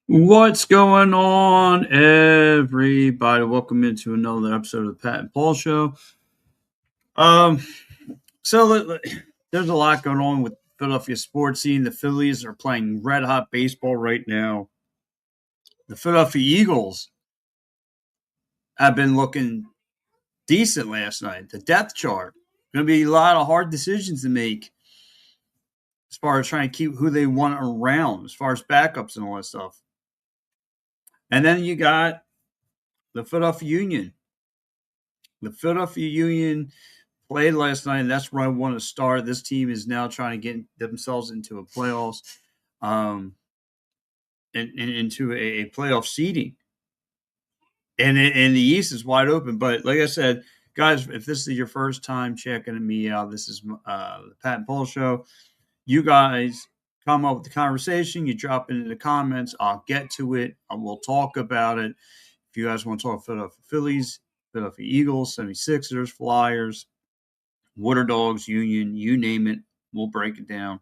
What's going on, everybody? Welcome into another episode of the Pat and Paul Show. Um, so there's a lot going on with Philadelphia sports scene. The Phillies are playing red hot baseball right now. The Philadelphia Eagles have been looking decent last night. The depth chart going to be a lot of hard decisions to make as far as trying to keep who they want around, as far as backups and all that stuff. And then you got the Philadelphia Union. The Philadelphia Union played last night, and that's where I want to start. This team is now trying to get themselves into a playoffs, um, and into a playoff seeding. And the East is wide open. But like I said, guys, if this is your first time checking me out, this is the Pat and Paul Show. You guys come up with the conversation. You drop it in the comments. I'll get to it. We'll talk about it. If you guys want to talk Philadelphia Phillies, Philadelphia Eagles, 76ers, Flyers, Water Dogs, Union, you name it, we'll break it down.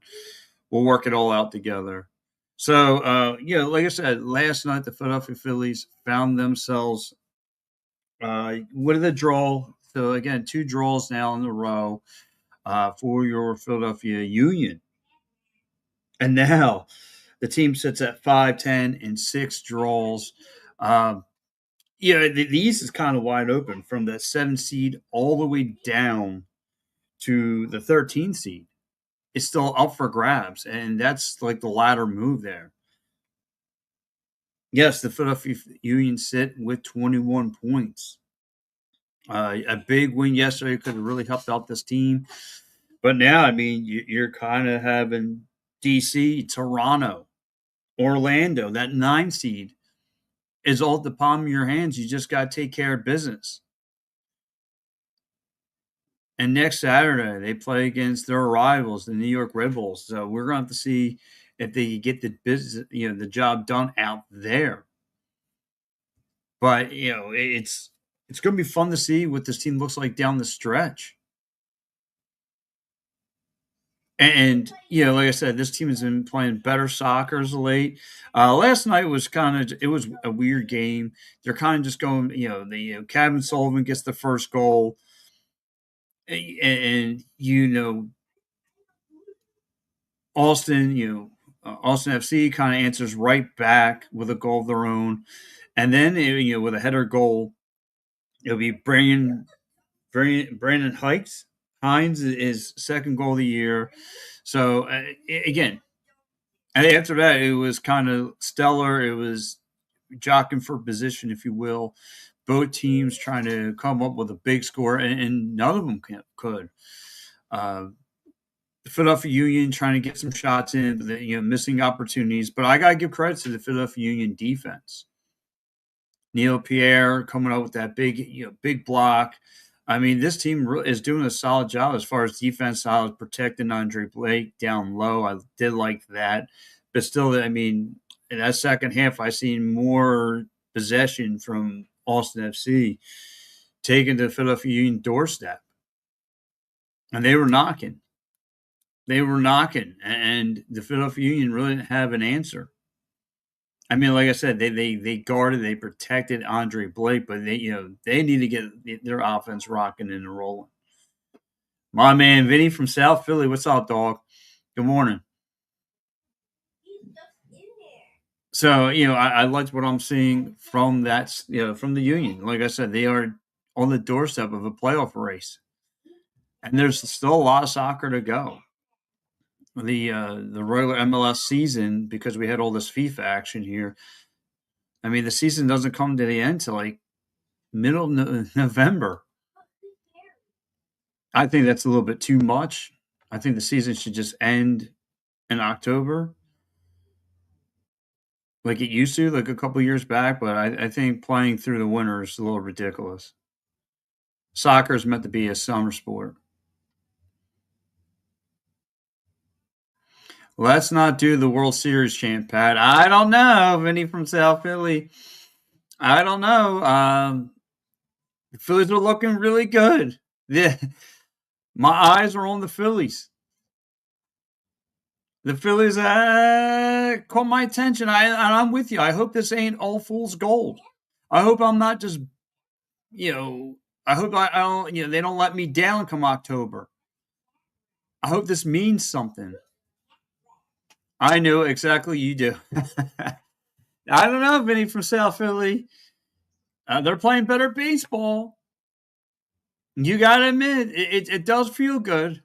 We'll work it all out together. So, like I said, last night the Philadelphia Phillies found themselves with a draw. So, again, two draws now in a row for your Philadelphia Union. And now the team sits at 5-10 and six draws. Um, the East is kind of wide open from the 7 seed all the way down to the 13 seed. It's still up for grabs, and that's like the latter move there. Yes, the Philadelphia Union sit with 21 points. A big win yesterday could have really helped out this team. But now, I mean, you're kind of having DC, Toronto, Orlando, that 9 seed is all at the palm of your hands. You just got to take care of business. And next Saturday, they play against their rivals, the New York Red Bulls. So we're going to have to see if they get the business, the job done out there. But it's going to be fun to see what this team looks like down the stretch. And like I said, this team has been playing better soccer as of late. Last night was it was a weird game. They're kind of just going, Kevin Sullivan gets the first goal, and Austin, Austin FC kind of answers right back with a goal of their own, and then with a header goal, it'll be Brandon Hines is second goal of the year. So again, and after that, it was kind of stellar. It was jockeying for position, if you will. Both teams trying to come up with a big score, and none of them could. The Philadelphia Union trying to get some shots in, but missing opportunities. But I gotta give credit to the Philadelphia Union defense. Neil Pierre coming up with that big block. I mean, this team is doing a solid job as far as defense, solid protecting Andre Blake down low. I did like that, but still, I mean, in that second half, I seen more possession from Austin FC taken to the Philadelphia Union doorstep, and they were knocking. They were knocking, and the Philadelphia Union really didn't have an answer. I mean, like I said, they guarded, they protected Andre Blake, but they need to get their offense rocking and rolling. My man Vinny from South Philly, what's up, dog? Good morning. So I liked what I'm seeing from that from the Union. Like I said, they are on the doorstep of a playoff race, and there's still a lot of soccer to go. The regular MLS season, because we had all this FIFA action here. I mean, the season doesn't come to the end till like middle of November. I think that's a little bit too much. I think the season should just end in October, like it used to, like a couple years back. But I think playing through the winter is a little ridiculous. Soccer is meant to be a summer sport. Let's not do the World Series chant, Pat. I don't know. Vinny from South Philly. I don't know. The Phillies are looking really good. Yeah, my eyes are on the Phillies. The Phillies caught my attention. I'm with you. I hope this ain't all fool's gold. I hope I'm not just, you know, I hope I don't, they don't let me down come October. I hope this means something. I know exactly you do. I don't know, Vinny from South Philly. They're playing better baseball. You got to admit, it does feel good.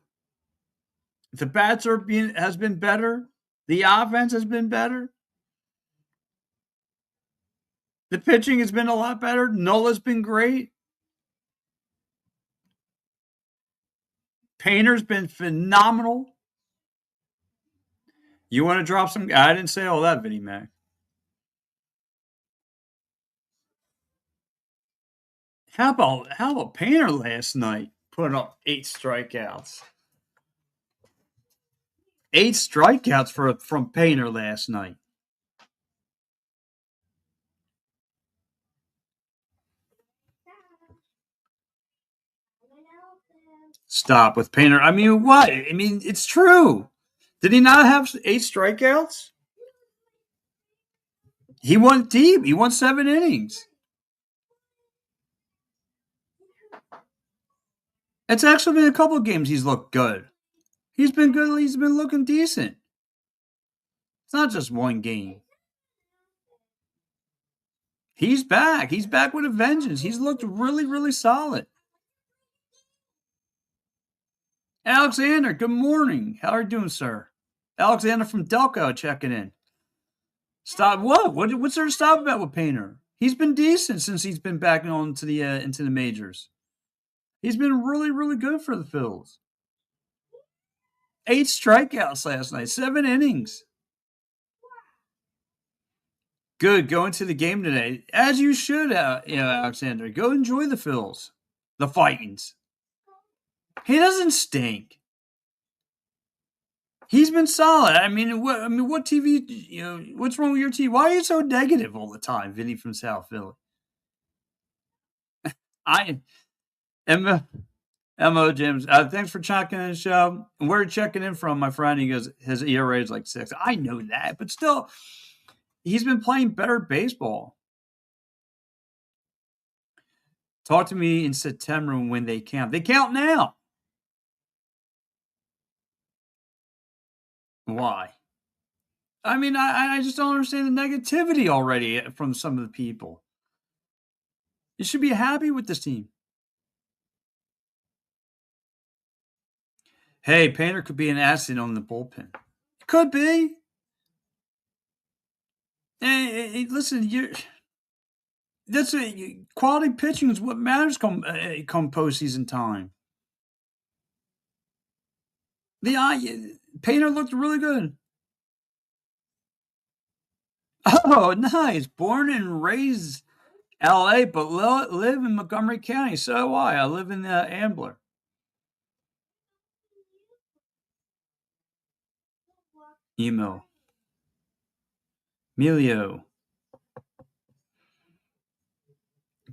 The bats has been better. The offense has been better. The pitching has been a lot better. Nola's been great. Painter's been phenomenal. You want to drop some? I didn't say all that, Vinny Mac. How about Painter last night? Putting up 8 strikeouts. 8 strikeouts from Painter last night. Stop with Painter. I mean, what? I mean, it's true. Did he not have 8 strikeouts? He went deep. He won 7 innings. It's actually been a couple of games he's looked good. He's been good. He's been looking decent. It's not just one game. He's back. He's back with a vengeance. He's looked really, really solid. Alexander, good morning. How are you doing, sir? Alexander from Delco checking in. Stop what? What's there to stop about with Painter? He's been decent since he's been back on to the into the majors. He's been really, really good for the Phils. 8 strikeouts last night, 7 innings. Good, going to the game today, as you should, Alexander. Go enjoy the Phils, the Fightings. He doesn't stink. He's been solid. What TV? What's wrong with your TV? Why are you so negative all the time, Vinny from South Philly? I Emma Mo James. Thanks for checking in the show. Where are you checking in from, my friend? He goes, his ERA is like 6. I know that, but still, he's been playing better baseball. Talk to me in September when they count. They count now. Why? I mean, I just don't understand the negativity already from some of the people. You should be happy with this team. Hey, Painter could be an asset on the bullpen. Could be. Hey, listen, quality pitching is what matters come postseason time. Painter looked really good. Oh, nice. Born and raised L.A., but live in Montgomery County. So do I. I live in Ambler. Emo. Emilio.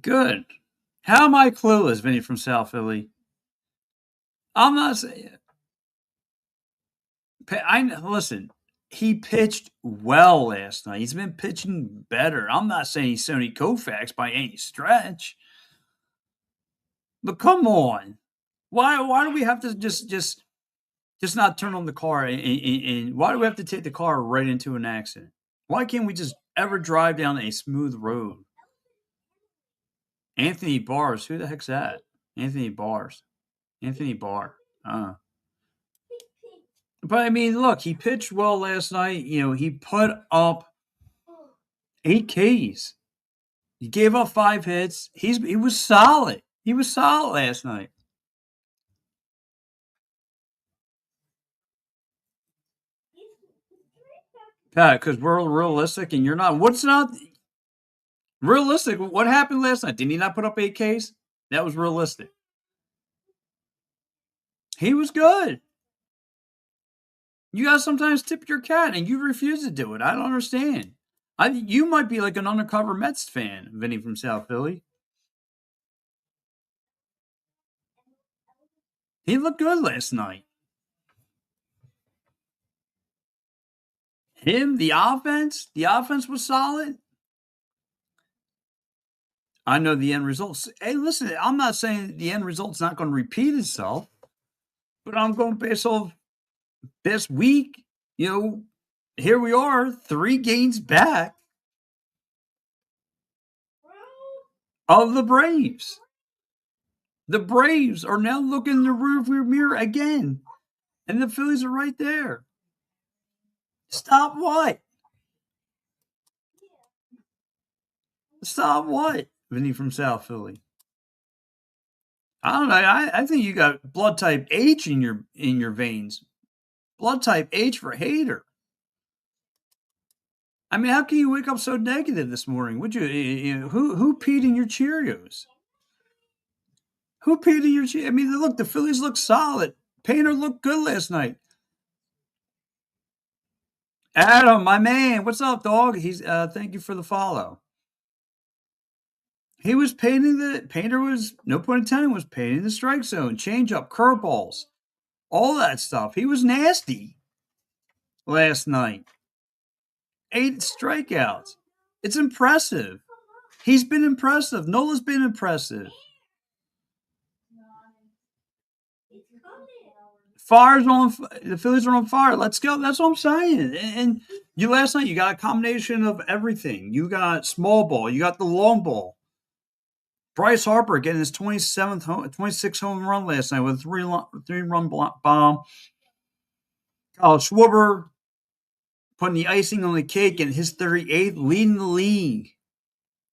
Good. How am I clueless, Vinny from South Philly? I'm not saying. Listen. He pitched well last night. He's been pitching better. I'm not saying he's Sony Koufax by any stretch, but come on, why do we have to just not turn on the car and why do we have to take the car right into an accident? Why can't we just ever drive down a smooth road? Anthony Bars, who the heck's that? Anthony Bars, Anthony Barr. But I mean, look, he pitched well last night. He put up 8 Ks. He gave up 5 hits. He was solid. He was solid last night. Pat, because we're realistic and you're not. What's not realistic? What happened last night? Did he not put up 8 Ks? That was realistic. He was good. You guys sometimes tip your cat and you refuse to do it. I don't understand. You might be like an undercover Mets fan, Vinny from South Philly. He looked good last night. Him, the offense was solid. I know the end results. Hey, listen, I'm not saying the end result's not going to repeat itself, but I'm going based off this week. You know, here we are, 3 games back of the Braves. The Braves are now looking in the rearview mirror again, and the Phillies are right there. Stop what? Stop what? Vinny from South Philly. I don't know. I think you got blood type H in your veins. Blood type H for hater. I mean, how can you wake up so negative this morning? Would you? Who peed in your Cheerios? Who peed in your Cheerios? I mean, look, the Phillies look solid. Painter looked good last night. Adam, my man, what's up, dog? He's thank you for the follow. He was Painter was, no pun intended, was painting the strike zone, changeup, curveballs, all that stuff. He was nasty last night. 8 strikeouts. It's impressive. He's been impressive. Nola's been impressive. The Phillies are on fire. Let's go. That's what I'm saying. And you last night, you got a combination of everything. You got small ball. You got the long ball. Bryce Harper getting his 26th home run last night with a 3-run bomb. Kyle Schwarber putting the icing on the cake and his 38th, leading the league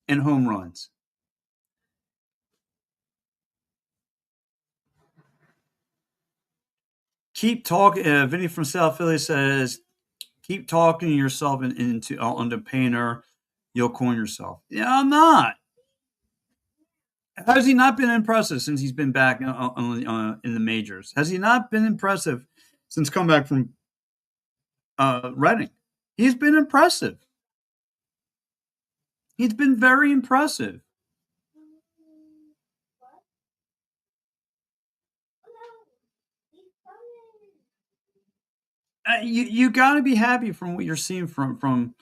in home runs. Keep talking. Vinny from South Philly says, keep talking yourself onto Painter. You'll coin yourself. Yeah, I'm not. Has he not been impressive since he's been back in the majors? Has he not been impressive since coming back from Reading? He's been impressive. He's been very impressive. You got to be happy from what you're seeing from.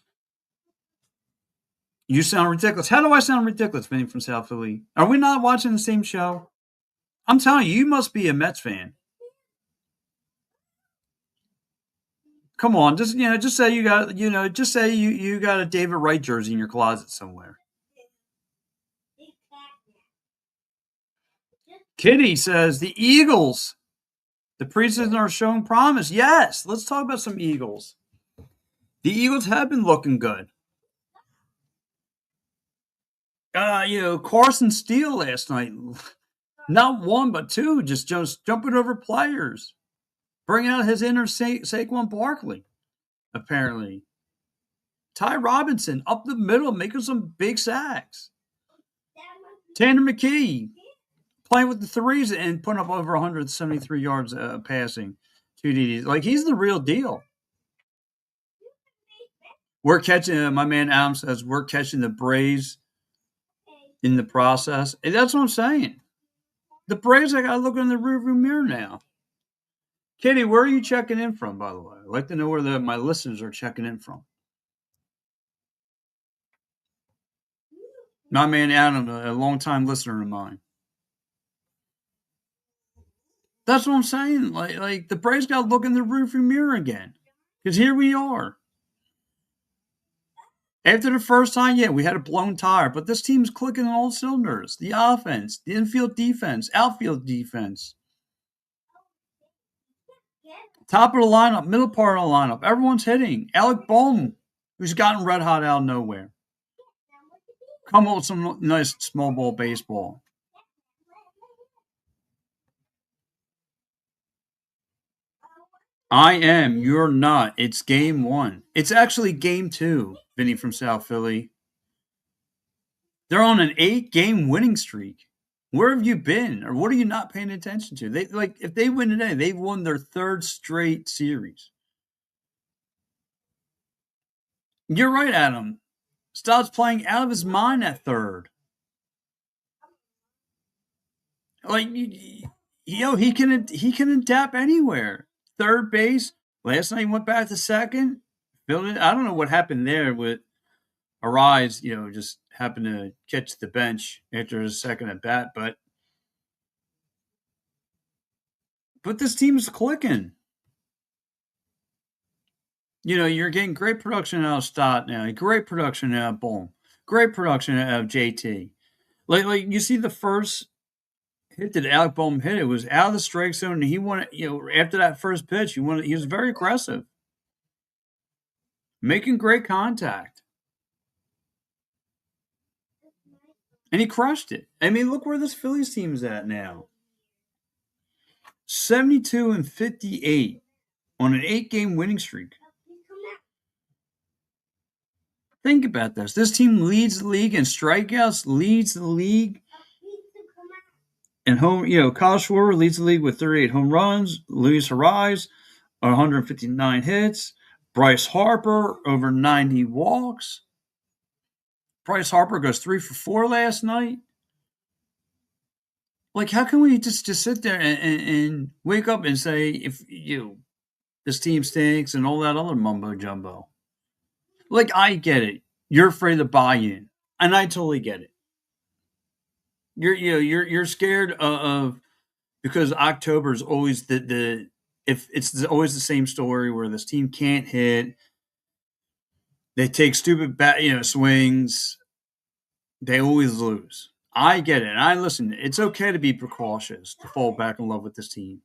You sound ridiculous. How do I sound ridiculous, Vinny from South Philly? Are we not watching the same show? I'm telling you, you must be a Mets fan. Come on, just say you got just say you got a David Wright jersey in your closet somewhere. Kitty says the Eagles. The preseason are showing promise. Yes, let's talk about some Eagles. The Eagles have been looking good. Carson Steele last night, not 1 but 2, just jumping over players, bringing out his inner Saquon Barkley. Apparently, Ty Robinson up the middle, making some big sacks. Tanner McKee playing with the threes and putting up over 173 yards passing, 2 DDs. Like, he's the real deal. We're catching, my man Adam says, we're catching the Braves in the process. And that's what I'm saying. The Braves, I got to look in the rearview mirror now. Kitty, where are you checking in from, by the way? I'd like to know where my listeners are checking in from. My man Adam, a longtime listener of mine. That's what I'm saying. Like the Braves got to look in the rearview mirror again. Because here we are. After the first time, yeah, we had a blown tire, but this team's clicking on all cylinders. The offense, the infield defense, outfield defense. Top of the lineup, middle part of the lineup, everyone's hitting. Alec Bohm, who's gotten red hot out of nowhere. Come up with some nice small ball baseball. I am. You're not. It's game 1. It's actually game 2, Vinny from South Philly. They're on an 8-game winning streak. Where have you been? Or what are you not paying attention to? If they win today, they've won their 3rd straight series. You're right, Adam. Stott's playing out of his mind at 3rd. Like, he can adapt anywhere. 3rd base. Last night he went back to 2nd. I don't know what happened there with Arise, just happened to catch the bench after his second at bat, but this team is clicking. You're getting great production out of Stott now, great production out of Bohm, great production out of JT. Like you see the first hit that Alec Bohm hit, it was out of the strike zone, and he wanted, after that first pitch, he was very aggressive, making great contact. And he crushed it. I mean, look where this Phillies team is at now. 72-58 on an 8-game winning streak. Think about this. This team leads the league in strikeouts, leads the league in home. Kyle Schwarber leads the league with 38 home runs. Luis Arraez, 159 hits. Bryce Harper, over 90 walks. Bryce Harper goes 3 for 4 last night. Like, how can we just sit there and wake up and say, if this team stinks and all that other mumbo jumbo? Like, I get it. You're afraid of buy-in, and I totally get it. You're scared of because October is always if it's always the same story where this team can't hit. They take stupid swings. They always lose. I get it. And I listen. It's okay to be precautious, to fall back in love with this team.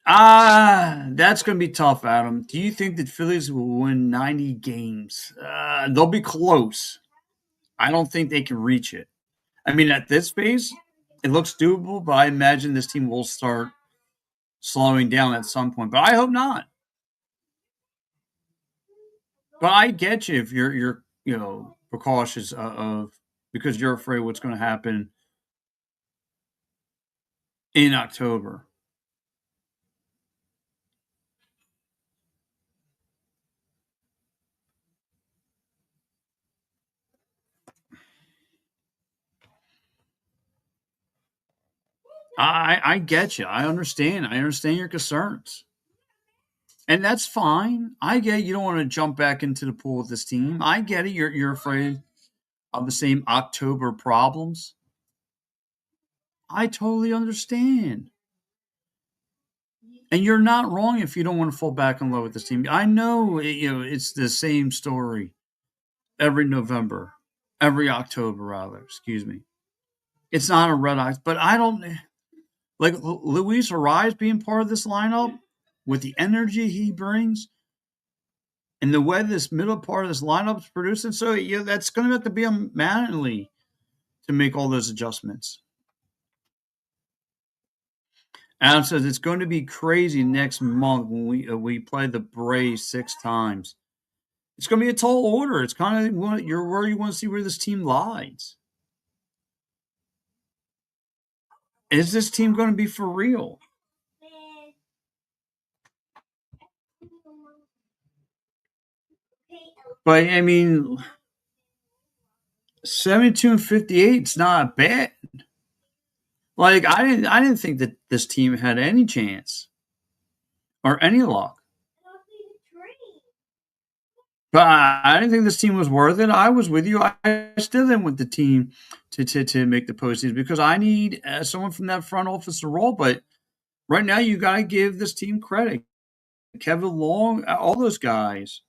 That's going to be tough, Adam. Do you think that Phillies will win 90 games? They'll be close. I don't think they can reach it. I mean, at this pace, it looks doable, but I imagine this team will start slowing down at some point. But I hope not. But I get you if you're precautious of because you're afraid what's going to happen in October. I get you. I understand. I understand your concerns. And that's fine. I get it. You don't want to jump back into the pool with this team. I get it. You're afraid of the same October problems. I totally understand. And you're not wrong if you don't want to fall back in love with this team. I know it's the same story every November, every October rather. Excuse me. It's not a Red Sox, but I don't like Luis Arraez being part of this lineup with the energy he brings and the way this middle part of this lineup is producing. So that's going to have to be a Mattingly to make all those adjustments. Adam says it's going to be crazy next month when we play the Braves 6 times. It's going to be a tall order. It's kind of where you want to see where this team lies. Is this team going to be for real? But I mean, 72-58 is not bad. Like I didn't think that this team had any chance or any luck. But I didn't think this team was worth it. I was with you. I still didn't want the team to make the postseason because I need someone from that front office to roll. But right now, you got to give this team credit. Kevin Long, all those guys.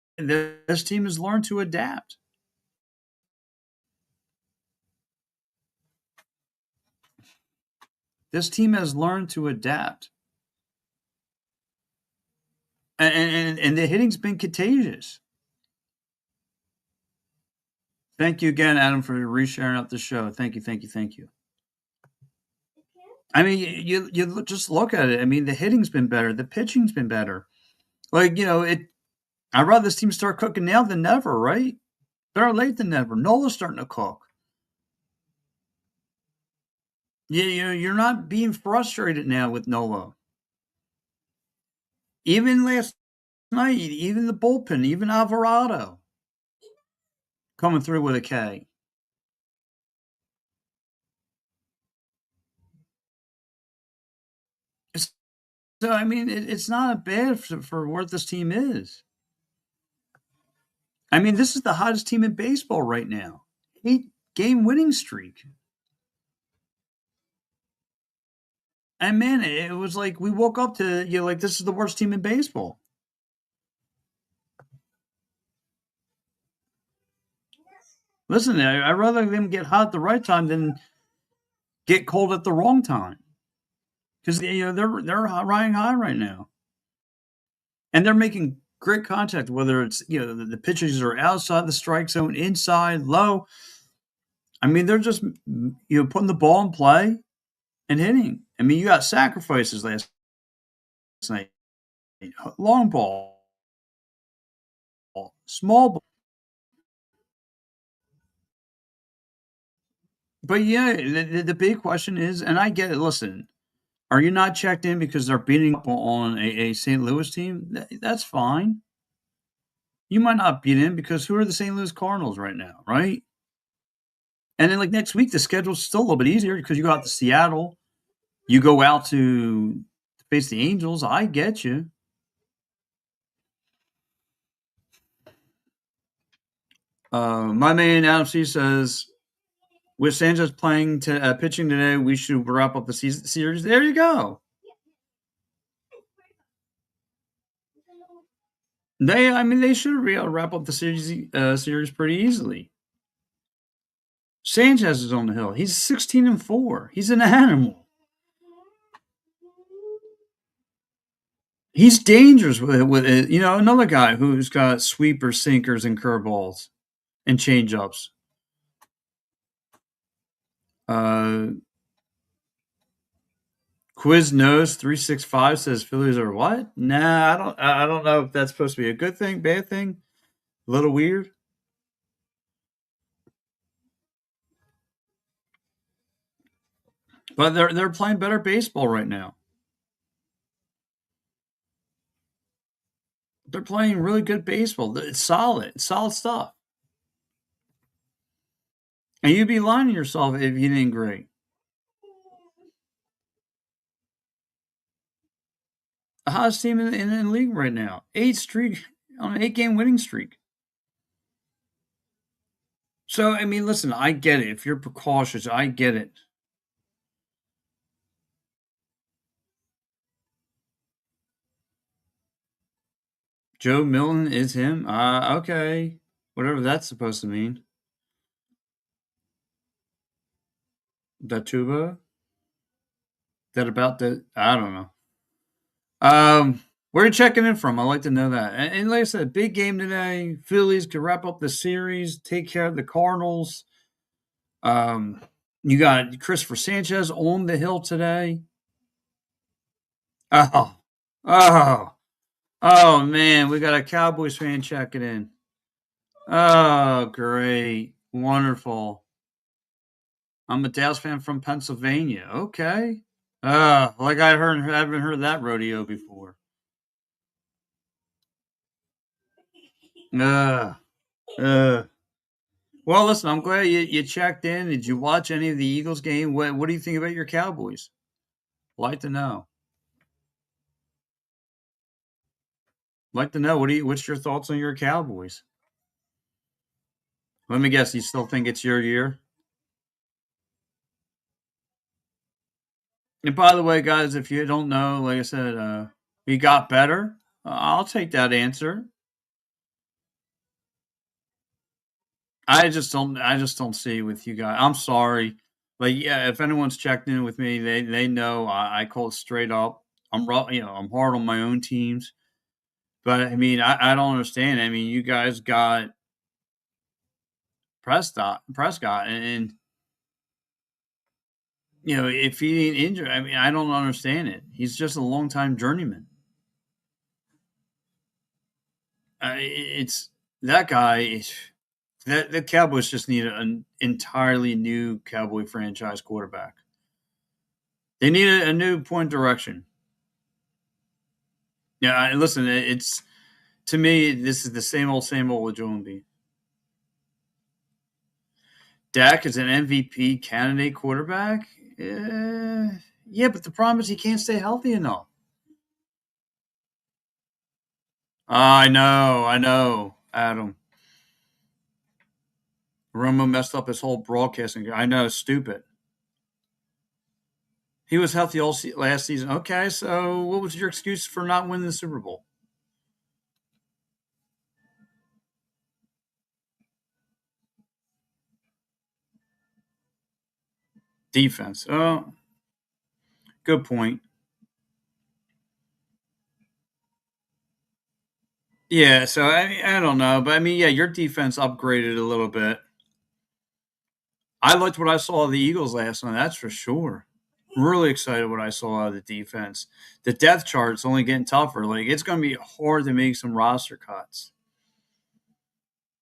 This team has learned to adapt. This team has learned to adapt. And the hitting's been contagious. Thank you again, Adam, for resharing out the show. Thank you. I mean, you just look at it. I mean, the hitting's been better. The pitching's been better. Like, I'd rather this team start cooking now than never, right? Better late than never. Nola's starting to cook. You're not being frustrated now with Nola. Even last night, even the bullpen, even Alvarado coming through with a K. So I mean, it's not bad for what this team is. I mean, this is the hottest team in baseball right now. 8-game winning streak. And man, it was like we woke up to like this is the worst team in baseball. Listen, I'd rather them get hot at the right time than get cold at the wrong time. Because they're riding high right now, and they're making great contact. Whether it's the pitches are outside the strike zone, inside, low. I mean, they're just putting the ball in play and hitting. I mean, you got sacrifices last night, long ball, small ball. But yeah, the big question is, and I get it. Listen, are you not checked in because they're beating up on a St. Louis team? That's fine. You might not beat in because who are the St. Louis Cardinals right now, right? And then like next week, the schedule's still a little bit easier because you go out to Seattle, you go out to face the Angels. I get you. My man Adam C says, with Sanchez pitching today, we should wrap up the series. There you go. They should be able to wrap up the series pretty easily. Sanchez is on the hill. He's 16-4. He's an animal. He's dangerous with it. Another guy who's got sweepers, sinkers, and curveballs and changeups. Quiz Nose 365 says Phillies are what? Nah, I don't know if that's supposed to be a good thing, bad thing. A little weird. But they're playing better baseball right now. They're playing really good baseball. It's solid stuff. And you'd be lying to yourself if you didn't agree. The hottest team in the league right now. 8-game winning streak. So I mean, listen, I get it. If you're precautious, I get it. Joe Milton is him. Okay, whatever that's supposed to mean. Datuba. That about the I don't know. Where are you checking in from? I'd like to know that. And like I said, big game today. Phillies could wrap up the series, take care of the Cardinals. You got Christopher Sanchez on the hill today. Oh, man, we got a Cowboys fan checking in. Oh, great, wonderful. I'm a Dallas fan from Pennsylvania. Okay. Like I haven't heard that rodeo before. Uh, uh. Well, listen, I'm glad you checked in. Did you watch any of the Eagles game? What do you think about your Cowboys? Like to know. Like to know. What's your thoughts on your Cowboys? Let me guess. You still think it's your year? And by the way, guys, if you don't know, like I said, we got better. I'll take that answer. I just don't see with you guys. I'm sorry. Like, yeah, if anyone's checked in with me, they know I call it straight up. I'm hard on my own teams. But I mean, I don't understand. I mean, you guys got Prescott, and if he ain't injured, I mean, I don't understand it. He's just a long time journeyman. It's that guy. That the Cowboys just need an entirely new Cowboy franchise quarterback. They need a new point of direction. Yeah, listen, it's to me this is the same old with Joe Embiid. Dak is an MVP candidate quarterback. Yeah, but the problem is he can't stay healthy enough. I know, Adam. Romo messed up his whole broadcasting. I know, stupid. He was healthy all last season. Okay, so what was your excuse for not winning the Super Bowl? Defense. Oh, good point. Yeah, so I don't know, but I mean, yeah, your defense upgraded a little bit. I liked what I saw of the Eagles last night. That's for sure. Really excited what I saw out of the defense. The depth chart's only getting tougher. Like it's going to be hard to make some roster cuts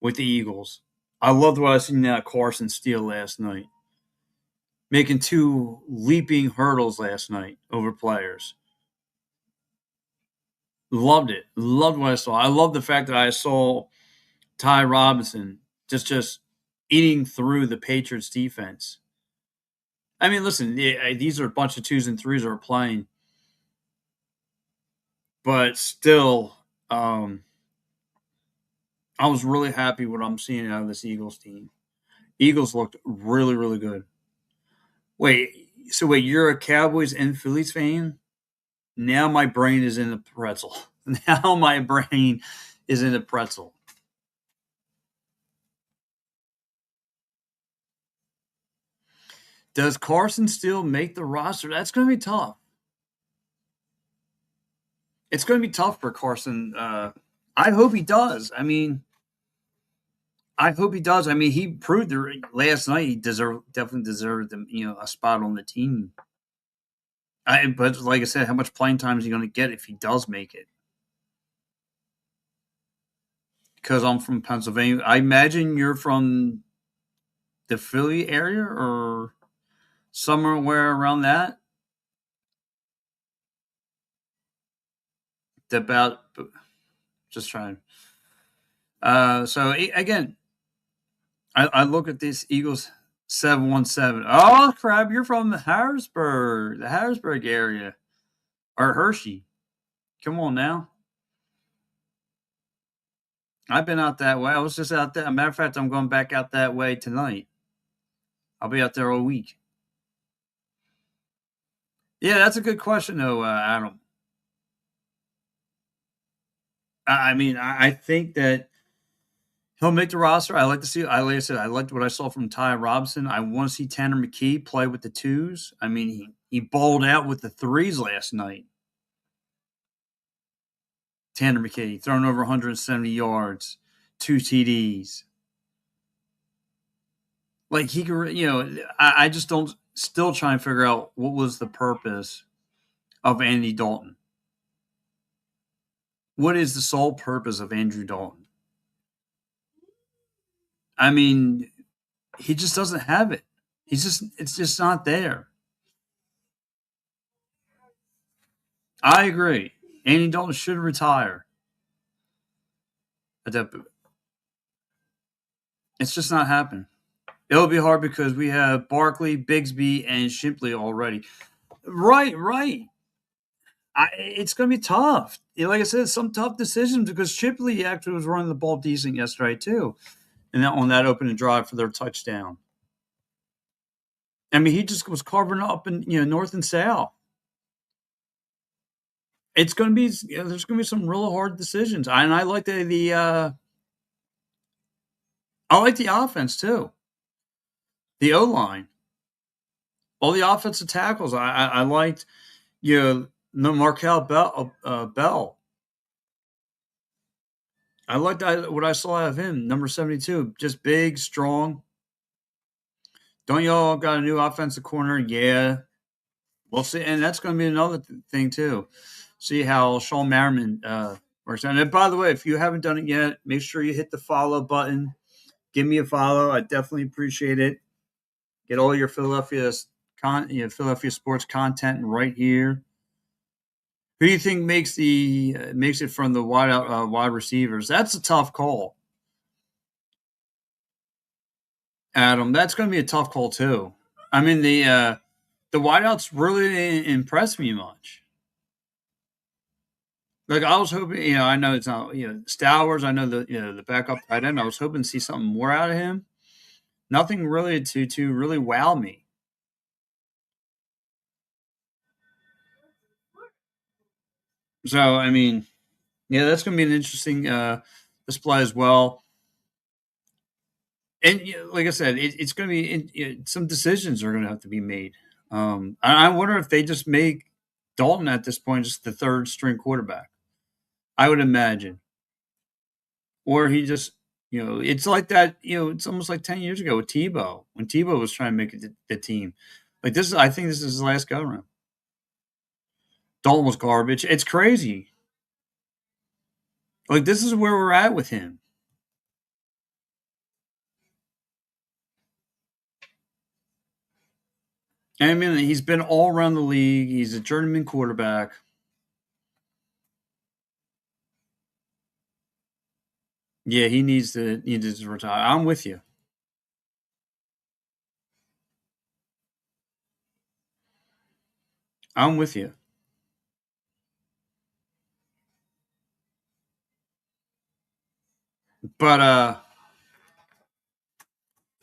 with the Eagles. I loved what I seen out of Carson Steele last night, making two leaping hurdles last night over players. Loved it. Loved what I saw. I love the fact that I saw Ty Robinson just eating through the Patriots defense. I mean, listen, these are a bunch of twos and threes that are playing, but still, I was really happy what I'm seeing out of this Eagles team. Eagles looked really, really good. Wait, you're a Cowboys and Phillies fan? Now my brain is in a pretzel. Now my brain is in a pretzel. Does Carson still make the roster? That's going to be tough. It's going to be tough for Carson. I hope he does. I hope he does. I mean, he proved last night he definitely deserved a spot on the team. But like I said, how much playing time is he going to get if he does make it? Because I'm from Pennsylvania. I imagine you're from the Philly area or somewhere around that. About just trying. Again, I look at these Eagles 717. Oh crap! You're from the Harrisburg area, or Hershey. Come on now. I've been out that way. I was just out there. As a matter of fact, I'm going back out that way tonight. I'll be out there all week. Yeah, that's a good question, though, Adam. I mean, I think that he'll make the roster. I like to see. Like I said, I liked what I saw from Ty Robinson. I want to see Tanner McKee play with the twos. I mean, he balled out with the threes last night. Tanner McKee throwing over 170 yards, 2 TDs. Like he could, I just don't. Still trying to figure out what was the purpose of Andy Dalton. What is the sole purpose of Andrew Dalton? I mean, he just doesn't have it. It's just not there. I agree. Andy Dalton should retire. It's just not happening. It'll be hard because we have Barkley, Bigsby, and Shipley already. Right. It's going to be tough. Like I said, some tough decisions because Shipley actually was running the ball decent yesterday too, and on that opening drive for their touchdown. I mean, he just was carving up in north and south. It's going to be there's going to be some real hard decisions, and I like I like the offense too. The O line, all the offensive tackles. I liked no Markel Bell. I liked what I saw out of him, number 72, just big, strong. Don't y'all got a new offensive corner? Yeah, we'll see, and that's going to be another thing too. See how Sean Merriman works out. And by the way, if you haven't done it yet, make sure you hit the follow button. Give me a follow. I definitely appreciate it. Get all your Philadelphia sports content right here. Who do you think makes it from the wide receivers? That's a tough call, Adam. That's going to be a tough call too. I mean the wideouts really didn't impress me much. Like I was hoping, I know it's not, Stowers. I know the backup tight end. I was hoping to see something more out of him. Nothing really to really wow me. So I mean, yeah, that's going to be an interesting display as well. And like I said, it's going to be some decisions are going to have to be made. I wonder if they just make Dalton at this point just the third string quarterback. I would imagine, or he just it's like that. It's almost like 10 years ago with Tebow when Tebow was trying to make it the team. Like this is, I think this is his last go around. Dalton was garbage. It's crazy. Like this is where we're at with him. And I mean, he's been all around the league. He's a journeyman quarterback. Yeah, he needs to retire. I'm with you. I'm with you. But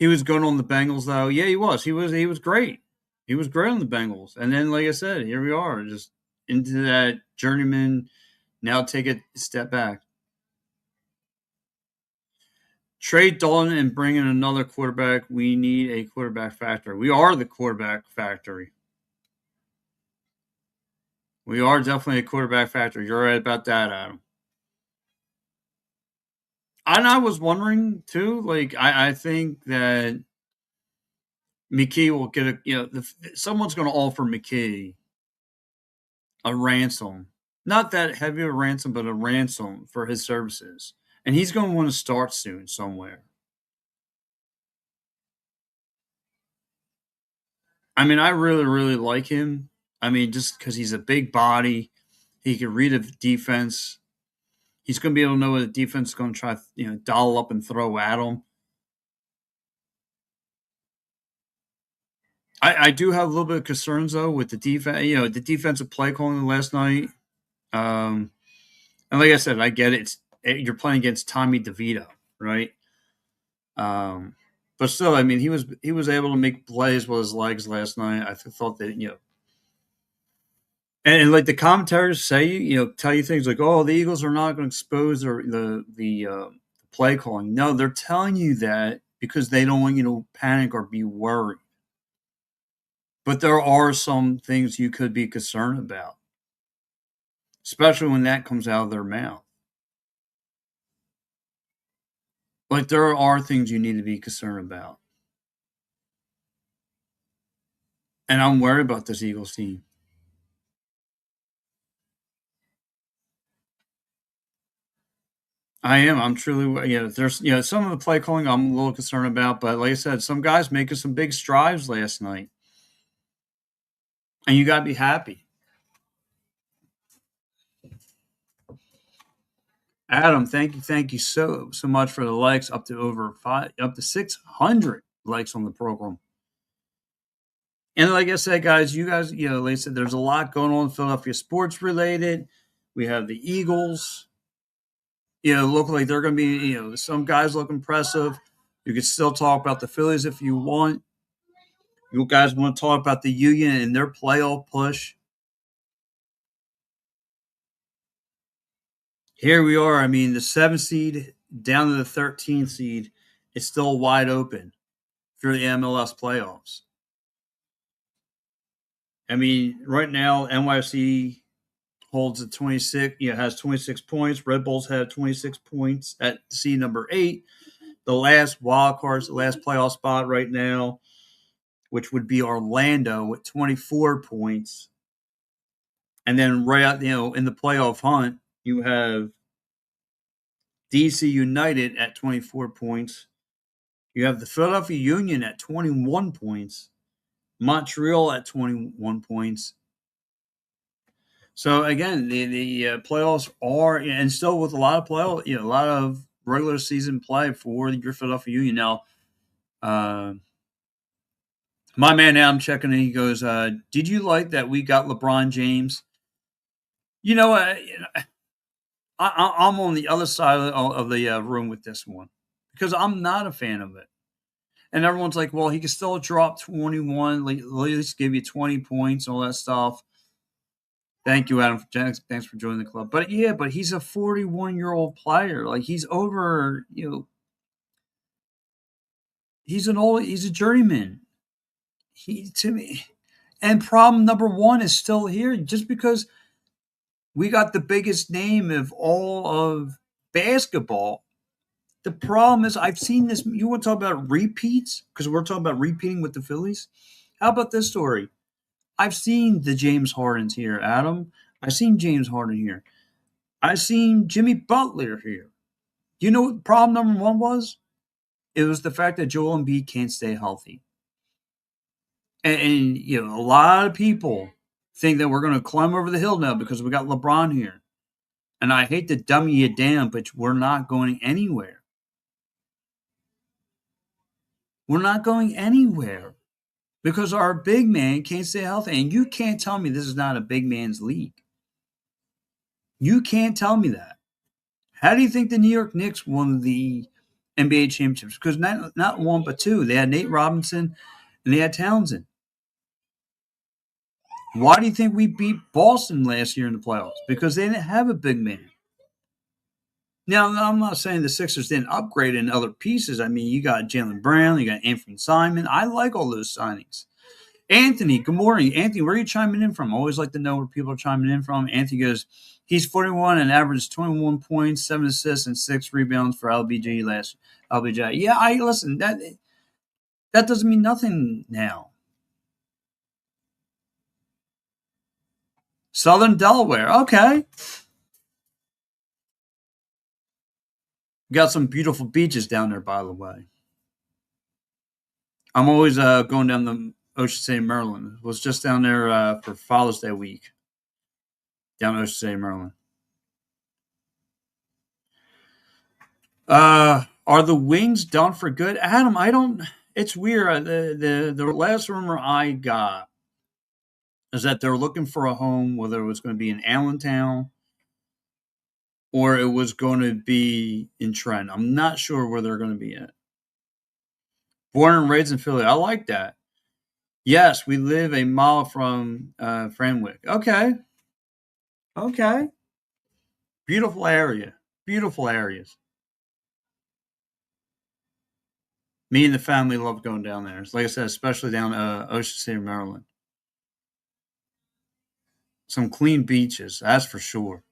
he was going on the Bengals though. Yeah, he was. He was great. He was great on the Bengals. And then like I said, here we are just into that journeyman. Now take a step back. Trade Dalton and bring in another quarterback. We need a quarterback factory. We are the quarterback factory. We are definitely a quarterback factory. You're right about that, Adam. And I was wondering too. Like I think that McKee will get a someone's going to offer McKee a ransom, not that heavy of a ransom, but a ransom for his services, and he's going to want to start soon somewhere. I mean, I really really like him. I mean, just because he's a big body, he can read a defense. He's going to be able to know what the defense is going to try, dial up and throw at him. I do have a little bit of concerns though with the defense. The defensive play calling last night. Um, and like I said, I get it. You're playing against Tommy DeVito, right? Um, but still, I mean, he was able to make plays with his legs last night. I thought that and like the commentators say, tell you things like, "Oh, the Eagles are not going to expose the play calling." No, they're telling you that because they don't want you to panic or be worried. But there are some things you could be concerned about, especially when that comes out of their mouth. Like there are things you need to be concerned about, and I'm worried about this Eagles team. I am. I'm truly. There's some of the play calling I'm a little concerned about, but like I said, some guys making some big strides last night, and you got to be happy. Adam, thank you so much for the likes, up to 600 likes on the program. And like I said, guys, you guys, like I said, there's a lot going on in Philadelphia sports related. We have the Eagles. Look like they're going to be, some guys look impressive. You can still talk about the Phillies if you want. You guys want to talk about the Union and their playoff push? Here we are. I mean, the 7th seed down to the 13th seed is still wide open for the MLS playoffs. I mean, right now, NYC holds at 26, has 26 points. Red Bulls have 26 points at seed number 8. The last wild cards, the last playoff spot right now, which would be Orlando with 24 points. And then right out, in the playoff hunt, you have DC United at 24 points. You have the Philadelphia Union at 21 points. Montreal at 21 points. So again, the playoffs are, and still with a lot of a lot of regular season play for your Philadelphia Union. Now, my man Adam checking in, he goes, "Did you like that we got LeBron James?" You know, I'm on the other side of the room with this one because I'm not a fan of it. And everyone's like, well, he can still drop 21, at least give you 20 points, all that stuff. Thank you, Adam. Thanks for joining the club. But yeah, but he's a 41-year-old player. Like he's over, he's a journeyman. He to me. And problem number one is still here. Just because we got the biggest name of all of basketball, the problem is I've seen this. You want to talk about repeats? Because we're talking about repeating with the Phillies. How about this story? I've seen the James Hardens here, Adam. I've seen James Harden here. I've seen Jimmy Butler here. You know what problem number one was? It was the fact that Joel Embiid can't stay healthy. And a lot of people think that we're going to climb over the hill now because we got LeBron here. And I hate to dummy you down, but we're not going anywhere. We're not going anywhere because our big man can't stay healthy. And you can't tell me this is not a big man's league. You can't tell me that. How do you think the New York Knicks won the NBA championships? Because not one but two. They had Nate Robinson and they had Townsend. Why do you think we beat Boston last year in the playoffs? Because they didn't have a big man. Now, I'm not saying the Sixers didn't upgrade in other pieces. I mean, you got Jaylen Brown, you got Anthony Simon. I like all those signings. Anthony, good morning. Anthony, where are you chiming in from? I always like to know where people are chiming in from. Anthony goes, he's 41 and averaged 21 points, 7 assists, and 6 rebounds for LBJ last LBJ. Yeah, listen, that doesn't mean nothing now. Southern Delaware, okay. Got some beautiful beaches down there, by the way. I'm always going down the Ocean City, Maryland. Was just down there for Father's Day week. Down Ocean City, Maryland. Are the Wings done for good, Adam? I don't. It's weird. The last rumor I got is that they're looking for a home, whether it was going to be in Allentown or it was going to be in Trent. I'm not sure where they're going to be at. Born and raised in Philly. I like that. Yes, we live a mile from Fenwick. Okay. Beautiful area. Beautiful areas. Me and the family love going down there. Like I said, especially down Ocean City, Maryland. Some clean beaches, that's for sure.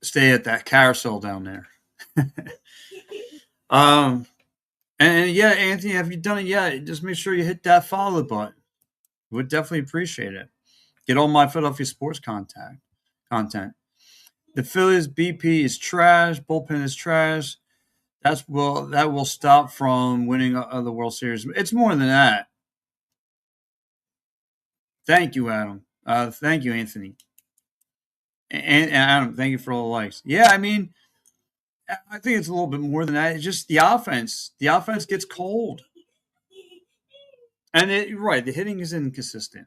Stay at that carousel down there. And yeah, Anthony, have you done it yet? Just make sure you hit that follow button. Would definitely appreciate it. Get all my Philadelphia sports content. The Phillies BP is trash. Bullpen is trash. That will stop from winning the World Series. It's more than that. Thank you, Adam. Thank you, Anthony. And Adam, thank you for all the likes. Yeah, I mean, I think it's a little bit more than that. It's just the offense. The offense gets cold. And the hitting is inconsistent.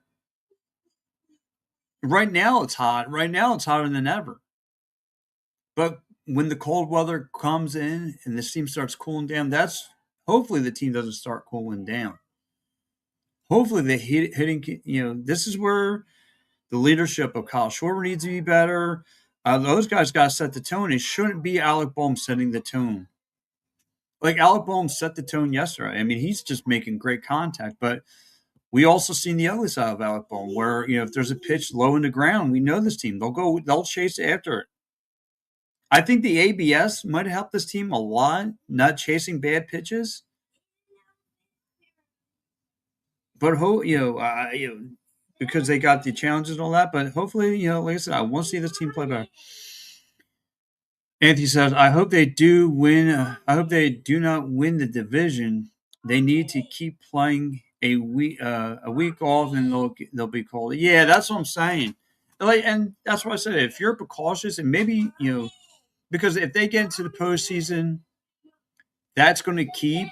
Right now it's hot. Right now it's hotter than ever. But when the cold weather comes in and this team starts cooling down, hopefully the team doesn't start cooling down. Hopefully the hitting, this is where the leadership of Kyle Schwarber needs to be better. Those guys got to set the tone. It shouldn't be Alec Bohm setting the tone. Like Alec Bohm set the tone yesterday. I mean, he's just making great contact, but we also seen the other side of Alec Bohm, where if there's a pitch low in the ground, we know this team. They'll chase after it. I think the ABS might help this team a lot, not chasing bad pitches. But because they got the challenges and all that. But hopefully, like I said, I want to see this team play better. Anthony says, "I hope they do win. I hope they do not win the division. They need to keep playing a week off, and they'll be called." Yeah, that's what I'm saying. And that's what I said. If you're precautious, and maybe because if they get into the postseason, that's going to keep.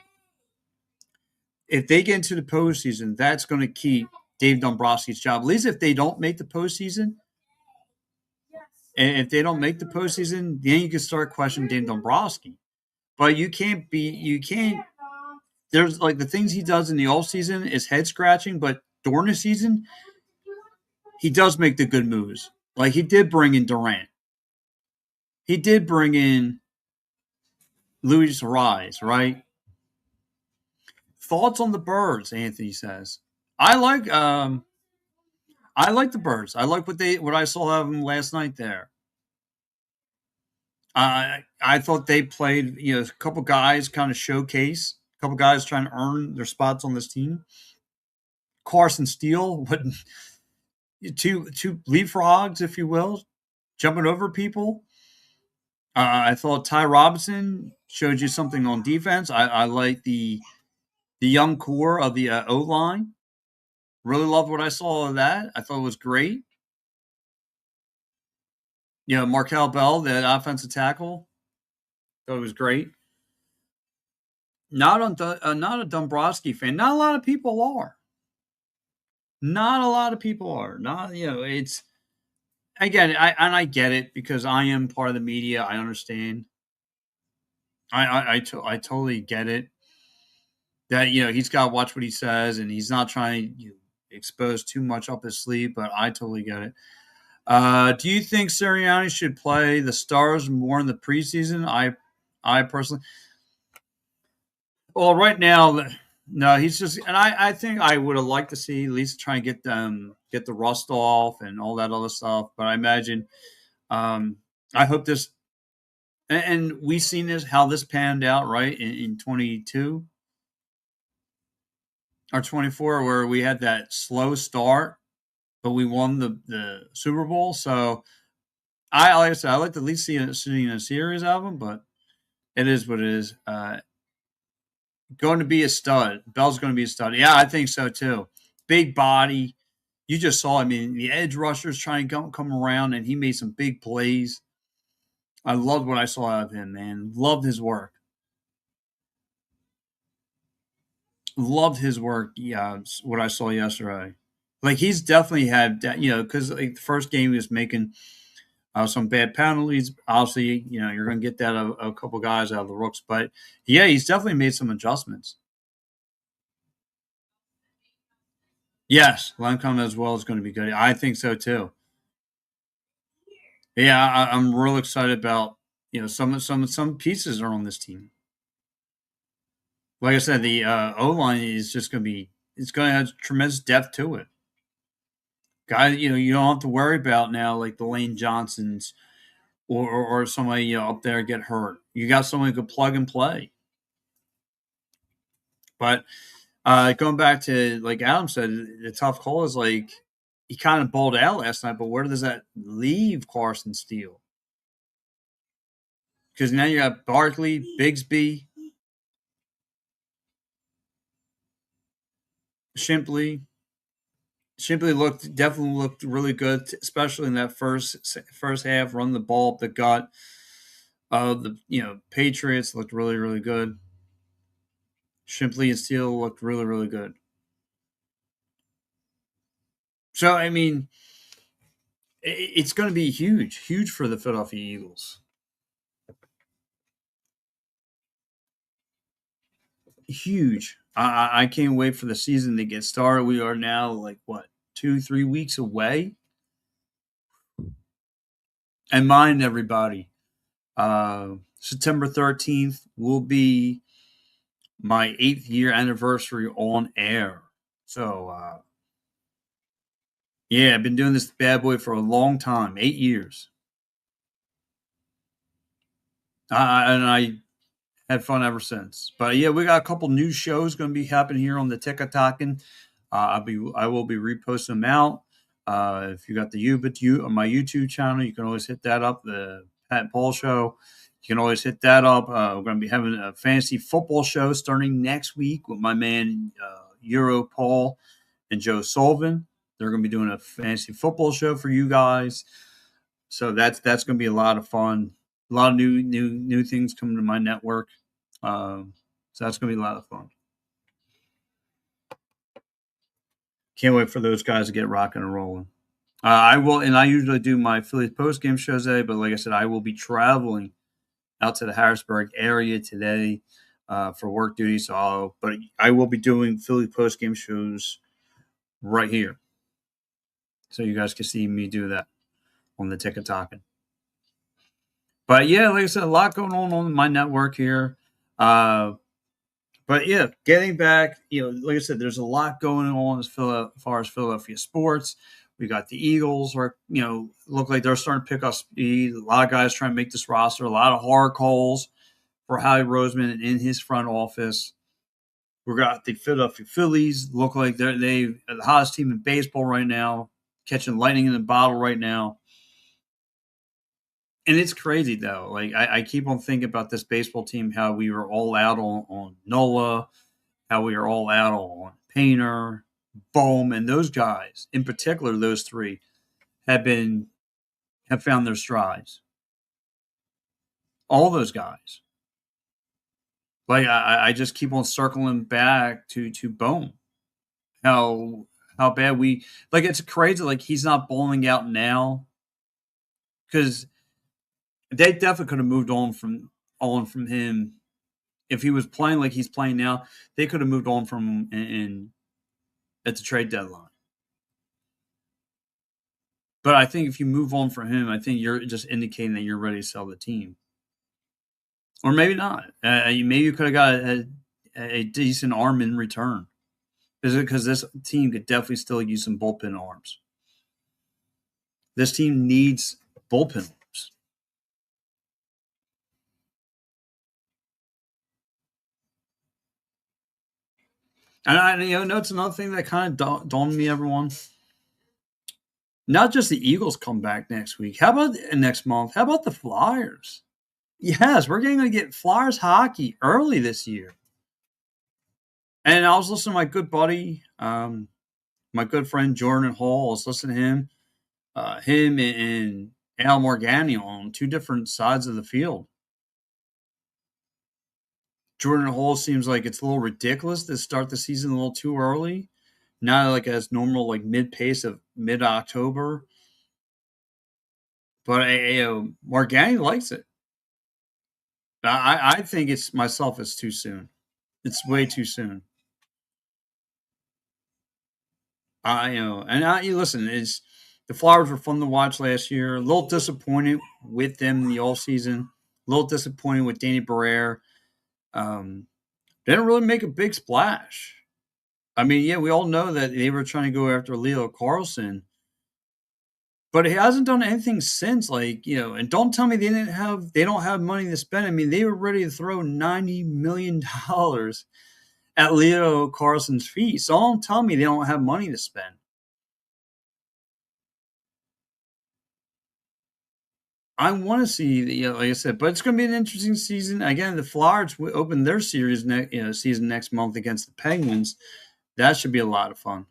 If they get into the postseason, that's going to keep Dave Dombrowski's job. At least if they don't make the postseason, and if they don't make the postseason, then you can start questioning Dave Dombrowski. But you can't. There's like the things he does in the off season is head scratching, but during the season, he does make the good moves. Like he did bring in Durant. He did bring in Luis Rise, right? Thoughts on the Birds? Anthony says. I like the Birds. I like what I saw of them last night there. I thought they played, a couple guys kind of showcase, a couple guys trying to earn their spots on this team. Carson Steele, two leapfrogs, if you will, jumping over people. I thought Ty Robinson showed you something on defense. I like the young core of the O line. Really loved what I saw of that. I thought it was great. Markel Bell, the offensive tackle, thought it was great. Not a Dombrowski fan. Not a lot of people are. Not a lot of people are. Not it's again. I get it because I am part of the media. I understand. I totally get it. That he's got to watch what he says, and he's not trying to expose too much up his sleeve. But I totally get it. Do you think Sirianni should play the stars more in the preseason? I personally, well, right now, no, he's just, and I think I would have liked to see at least try and get the rust off and all that other stuff. But I imagine, I hope this, and we've seen how this panned out, right, in 22 or 24, where we had that slow start, but we won the Super Bowl. So like I said, I like to at least see a series of them, but it is what it is. Going to be a stud. Bell's going to be a stud. Yeah, I think so too. Big body. You just saw, I mean, the edge rushers trying to come around, and he made some big plays. I loved what I saw out of him, man. Loved his work. Loved his work. Yeah, what I saw yesterday. Like he's definitely had, because like the first game he was making some bad penalties. Obviously, you're going to get that a couple guys out of the rooks, but yeah, he's definitely made some adjustments. Yes, Lancome as well is going to be good. I think so too. Yeah, I'm real excited about some pieces are on this team. Like I said, the O line is just going to be it's going to have tremendous depth to it. Guys, you don't have to worry about now like the Lane Johnsons or somebody up there get hurt. You got someone who could plug and play. But going back to like Adam said, the tough call is like he kind of balled out last night, but where does that leave Carson Steele? Because now you got Barkley, Bigsby, Shipley. Shipley definitely looked really good, especially in that first half. Run the ball up the gut. The Patriots looked really really good. Shipley and Steele looked really really good. So I mean, it's going to be huge for the Philadelphia Eagles. Huge. I can't wait for the season to get started. We are now like what 2-3 weeks away. And mind everybody, September 13th will be my 8th year anniversary on air. So yeah, I've been doing this bad boy for a long time, 8 years. And I had fun ever since. But yeah, we got a couple new shows going to be happening here on the TikTokin. I will be reposting them out. If you got on my YouTube channel, you can always hit that up. The Pat and Paul Show. You can always hit that up. We're going to be having a fantasy football show starting next week with my man Euro Paul and Joe Sullivan. They're going to be doing a fantasy football show for you guys. So that's going to be a lot of fun. A lot of new things coming to my network. So that's going to be a lot of fun. Can't wait for those guys to get rocking and rolling. I will, and I usually do my Phillies post game shows today, but like I said, I will be traveling out to the Harrisburg area today for work duty. But I will be doing Philly post game shows right here, so you guys can see me do that on the Ticket Talking. But yeah, like I said, a lot going on my network here. But yeah, getting back, like I said, there's a lot going on as far as Philadelphia sports. We got the Eagles, look like they're starting to pick up speed. A lot of guys trying to make this roster. A lot of hard calls for Howie Roseman in his front office. We got the Philadelphia Phillies. Look like they're the hottest team in baseball right now, catching lightning in the bottle right now. And it's crazy though. Like I keep on thinking about this baseball team, how we were all out on Nola, how we were all out on Painter, Bohm, and those guys, in particular, those three, have found their strides. All those guys. Like I just keep on circling back to Bohm. How bad we like it's crazy. Like he's not bowling out now because they definitely could have moved on from him if he was playing like he's playing now. They could have moved on from him at the trade deadline. But I think if you move on from him, I think you're just indicating that you're ready to sell the team, or maybe not. Maybe you could have got a decent arm in return. Because this team could definitely still use some bullpen arms. This team needs bullpen arms. And I know it's another thing that kind of dawned me, everyone. Not just the Eagles come back next week. How about next month? How about the Flyers? Yes, we're going to get Flyers hockey early this year. And I was listening to my good buddy, my good friend Jordan Hall. I was listening to him. Him and Al Morganti on two different sides of the field. Jordan Hall seems like it's a little ridiculous to start the season a little too early. Not like as normal, like mid-pace of mid-October. But Morganti likes it. I think it's too soon. It's way too soon. You listen. The Flyers were fun to watch last year. A little disappointed with them in the all season. A little disappointed with Danny Barrera. Didn't really make a big splash. I mean, yeah, we all know that they were trying to go after Leo Carlson, but he hasn't done anything since. And don't tell me they don't have money to spend. I mean, they were ready to throw $90 million at Leo Carlson's feet. So don't tell me they don't have money to spend. I want to see, like I said, but it's going to be an interesting season. Again, the Flyers will open their series season next month against the Penguins. That should be a lot of fun.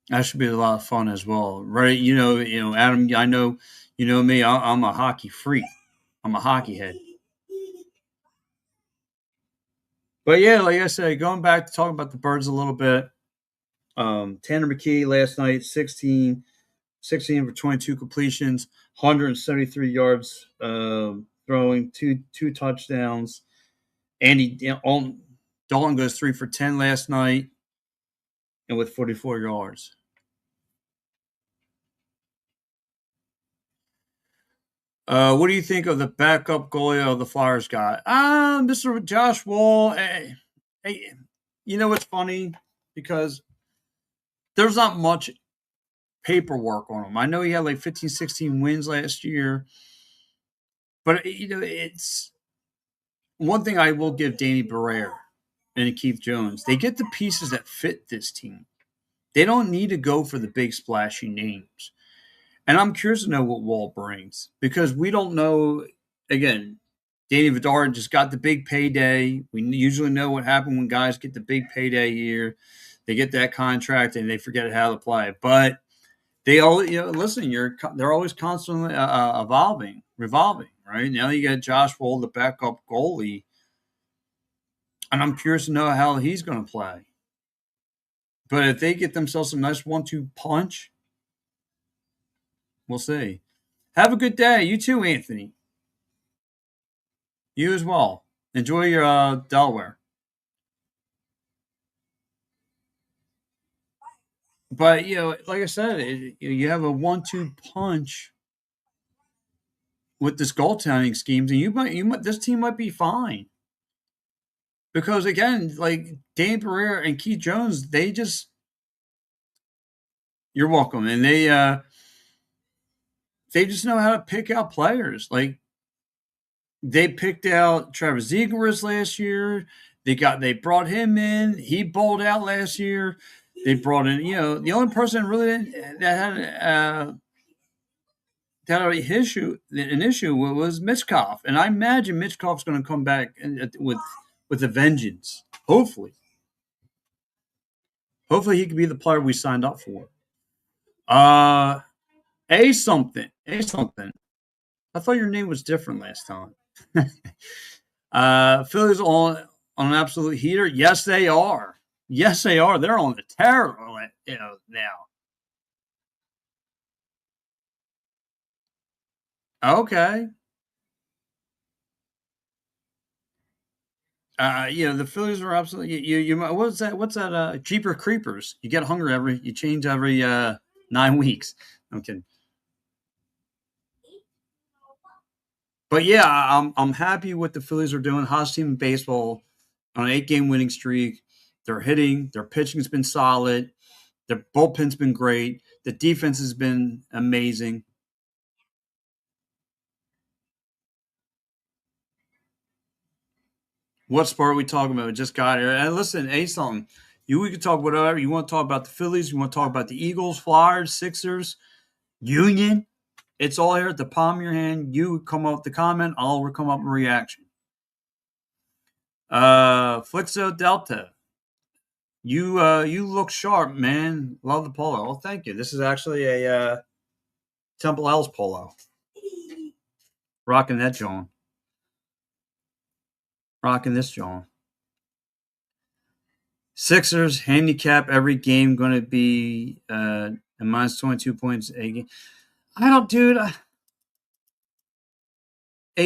That should be a lot of fun as well, right? Adam. I know, me. I'm a hockey freak. I'm a hockey head. But yeah, like I said, going back to talking about the Birds a little bit. Tanner McKee last night, 16 for 22 completions, 173 yards throwing, two touchdowns. Andy Dalton goes 3 for 10 last night, and with 44 yards. What do you think of the backup goalie of the Flyers guy? Mr. Josh Wall. Hey, what's funny? Because there's not much paperwork on him. I know he had like 15, 16 wins last year. But, it's one thing I will give Danny Barrera and Keith Jones. They get the pieces that fit this team. They don't need to go for the big splashy names. And I'm curious to know what Wall brings because we don't know. Again, Danny Vidar just got the big payday. We usually know what happened when guys get the big payday here. They get that contract and they forget how to play. But they all, listen. They're always constantly revolving. Right now, you got Josh Wall, the backup goalie, and I'm curious to know how he's going to play. But if they get themselves a nice 1-2 punch, we'll see. Have a good day. You too, Anthony. You as well. Enjoy your Delaware. But like I said, you have a 1-2 punch with this goaltending schemes, and this team might be fine because again, like Dan Pereira and Keith Jones, you're welcome, and they just know how to pick out players. Like they picked out Travis Zegras last year. They brought him in. He bowled out last year. They brought in, the only person really that had an issue was Mitchkov, and I imagine Mitchkov's going to come back with a vengeance. Hopefully he could be the player we signed up for. A something. I thought your name was different last time. Phillies on an absolute heater. Yes, they are. They're on the terror, now. Okay. The Phillies are absolutely. You what's that? What's that? Jeeper Creepers. You get hungry you change every 9 weeks. I'm kidding. But yeah, I'm happy what the Phillies are doing. Hottest team in baseball on an 8-game winning streak. They're hitting. Their pitching's been solid. Their bullpen's been great. The defense has been amazing. What sport are we talking about? We just got here. And listen, something. We can talk whatever. You want to talk about the Phillies. You want to talk about the Eagles, Flyers, Sixers, Union. It's all here at the palm of your hand. You come up with the comment. I'll come up with a reaction. Flixo Delta. You look sharp, man. Love the polo. Well, thank you. This is actually a Temple Owls polo. Rocking that, John. Rocking this, John. Sixers handicap every game going to be a minus 22 points a game. I don't, dude.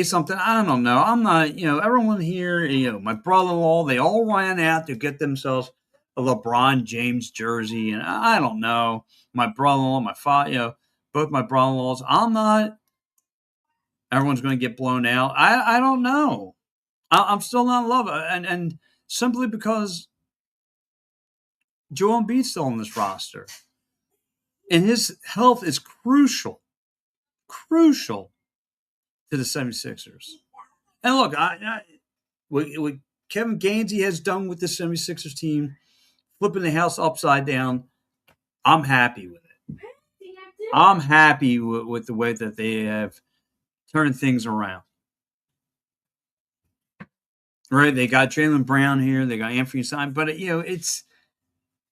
Something. I don't know. I'm not. Everyone here. My brother-in-law. They all ran out to get themselves a LeBron James jersey, and I don't know. My brother-in-law, my father. Both my brother-in-laws. I'm not. Everyone's going to get blown out. I don't know. I'm still not in love, and simply because Joel Embiid's still on this roster. And his health is crucial to the 76ers. And look, what Kevin Gansey has done with the 76ers team, flipping the house upside down, I'm happy with it. I'm happy with the way that they have turned things around. Right? They got Jaylen Brown here. They got Anthony Simons. But,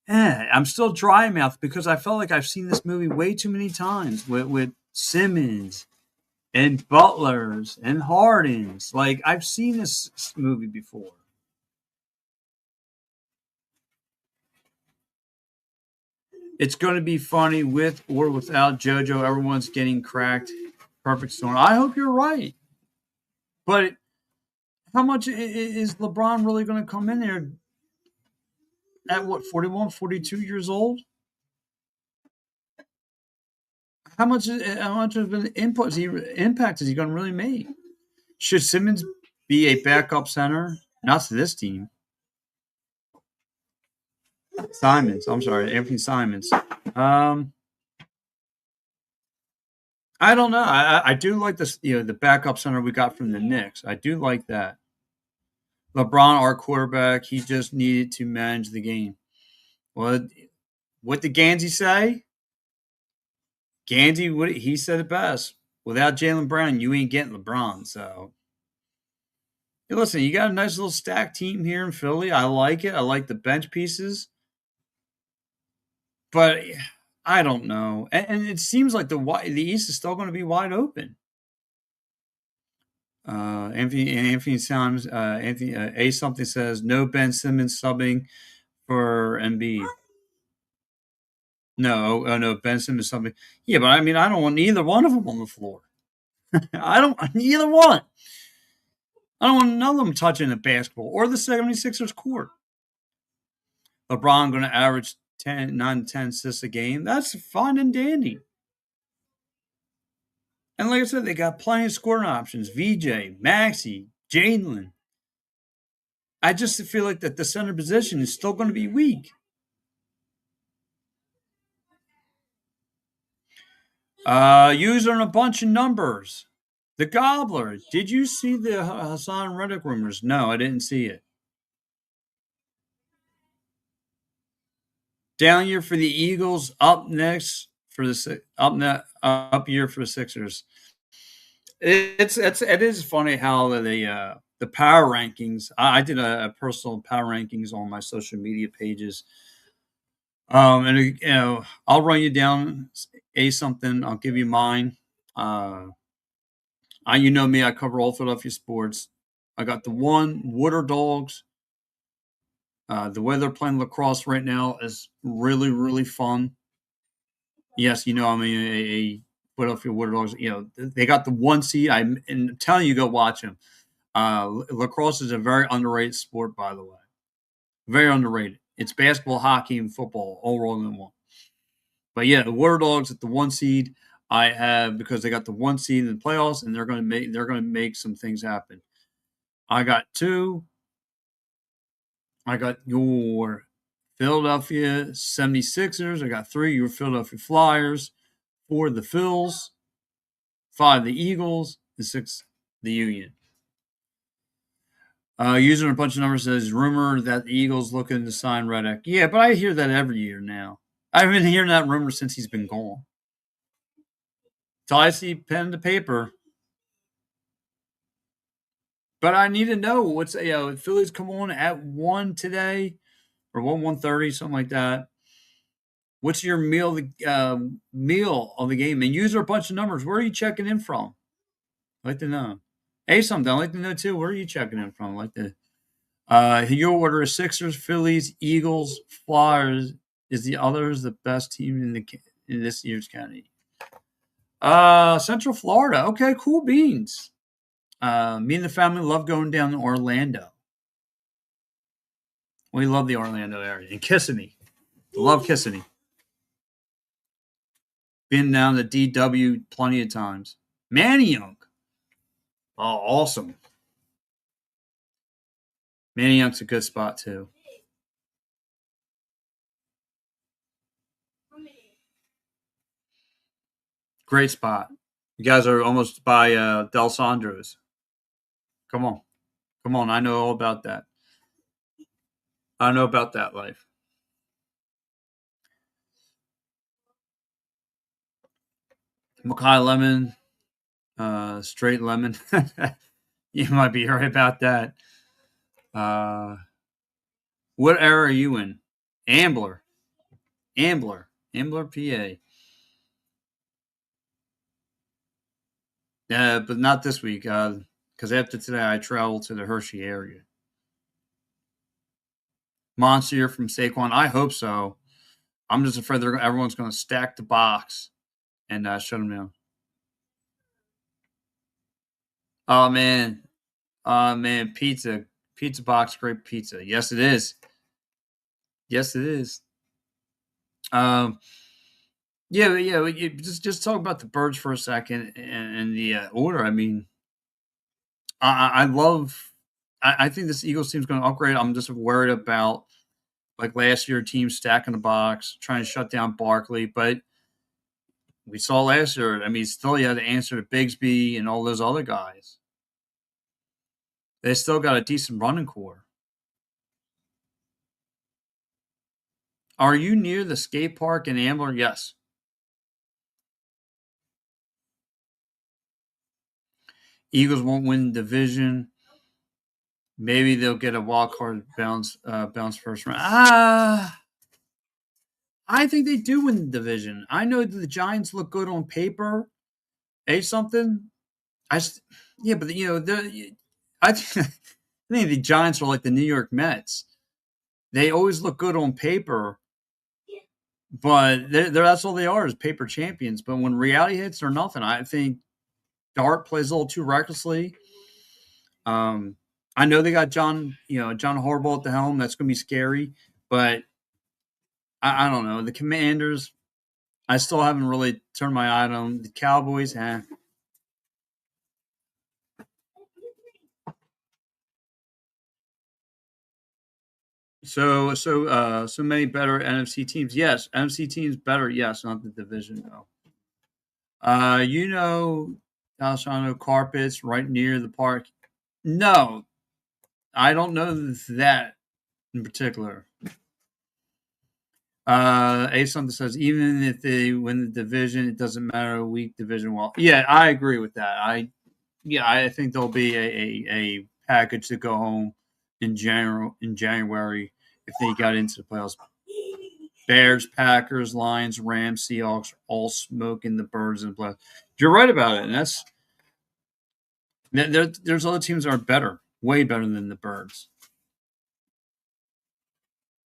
I'm still dry mouth because I felt like I've seen this movie way too many times with Simmons and Butlers and Hardens. Like, I've seen this movie before. It's going to be funny with or without JoJo. Everyone's getting cracked. Perfect storm. I hope you're right. But how much is LeBron really going to come in there at 41, 42 years old? How much of an impact is he going to really make? Should Simmons be a backup center? Not to this team. Simons. I'm sorry, Anthony Simons. I don't know. I do like this. The backup center we got from the Knicks. I do like that. LeBron, our quarterback, he just needed to manage the game. Well, what did Gansey say? Gansey, he said it best. Without Jaylen Brown, you ain't getting LeBron. So, listen, you got a nice little stacked team here in Philly. I like it. I like the bench pieces. But I don't know. And it seems like the East is still going to be wide open. Anthony Simons, A something says no Ben Simmons subbing for Embiid. No, oh no, Ben Simmons something. Yeah, but I mean, I don't want either one of them on the floor. I don't want either one. I don't want none of them touching the basketball or the 76ers court. LeBron going to average 9 to 10 assists a game. That's fine and dandy. And like I said, they got plenty of scoring options. VJ, Maxey, Jalen. I just feel like that the center position is still going to be weak. Using a bunch of numbers. The Gobbler. Did you see the Hassan Reddick rumors? No, I didn't see it. Down year for the Eagles. Up next for the up year for the Sixers. It is funny how the power rankings. I did a personal power rankings on my social media pages. And you know, I'll run you down something. I'll give you mine. You know me. I cover all Philadelphia sports. I got the one Water Dogs. The way they're playing lacrosse right now is really, really fun. Yes, you know, I mean, a Philadelphia Water Dogs, you know, they got the 1 seed. I'm telling you, go watch them. Lacrosse is a very underrated sport, by the way. Very underrated. It's basketball, hockey, and football all rolled in one. But yeah, the Water Dogs at the 1 seed. I have because they got the 1 seed in the playoffs, and they're going to make some things happen. I got 2. I got your Philadelphia 76ers. I got 3, your Philadelphia Flyers. 4, the Phils. 5, the Eagles. And 6, the Union. Using a bunch of numbers says rumor that the Eagles looking to sign Reddick. Yeah, but I hear that every year now. I've been hearing that rumor since he's been gone. Till I see pen to paper. But I need to know what's Phillies come on at 1 today or 1:30, something like that. What's your meal of the game? And use a bunch of numbers. Where are you checking in from? I'd like to know. Hey, something I'd like to know too. Where are you checking in from? I'd like to. Your order is Sixers, Phillies, Eagles, Flyers. Is the others the best team in this year's county? Central Florida. Okay, cool beans. Me and the family love going down to Orlando. We love the Orlando area. And Kissimmee. Love Kissimmee. Been down to DW plenty of times. Manayunk. Oh, awesome. Manayunk's a good spot, too. Great spot. You guys are almost by Del Sandro's. Come on. Come on. I know all about that. I know about that life. Mackay Lemon. Straight lemon. You might be right about that. What era are you in? Ambler, PA. But not this week. Because after today, I travel to the Hershey area. Monster from Saquon. I hope so. I'm just afraid everyone's going to stack the box and shut them down. Oh man, pizza box, great pizza. Yes, it is. Yes, it is. Yeah. Just talk about the birds for a second and the order. I mean, I love. I think this Eagles team's going to upgrade. I'm just worried about like last year, teams stacking the box, trying to shut down Barkley, but we saw last year. I mean, still you had to answer to Bigsby and all those other guys. They still got a decent running core. Are you near the skate park in Ambler? Yes. Eagles won't win the division. Maybe they'll get a wild card bounce first round. I think they do win the division. I know that the Giants look good on paper. Something. Yeah, but I think the Giants are like the New York Mets. They always look good on paper, but that's all they are, is paper champions. But when reality hits, they're nothing. I think Dart plays a little too recklessly. I know they got John Harbaugh at the helm. That's going to be scary, but I don't know. The Commanders, I still haven't really turned my eye on them. The Cowboys, So many better NFC teams. Yes, NFC teams better. Yes, not the division though. You know, Alessandro Carpets right near the park. No, I don't know that in particular. A something says even if they win the division, it doesn't matter. Weak division. Well, yeah, I agree with that. I think there'll be a package to go home in January if they got into the playoffs. Bears, Packers, Lions, Rams, Seahawks, all smoking the Birds in the playoffs. You're right about it, and there's other teams that are better, way better than the Birds.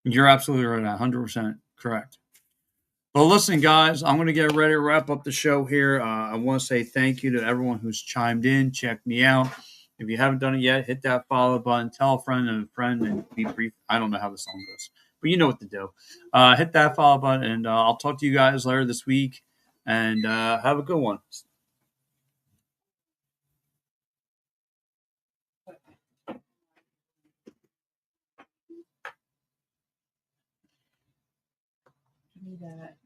You're absolutely right, 100% correct. Well, listen, guys, I'm going to get ready to wrap up the show here. I want to say thank you to everyone who's chimed in, checked me out. If you haven't done it yet, hit that follow button, tell a friend and a friend, and be brief. I don't know how the song goes, but you know what to do. Hit that follow button, and I'll talk to you guys later this week. And have a good one. That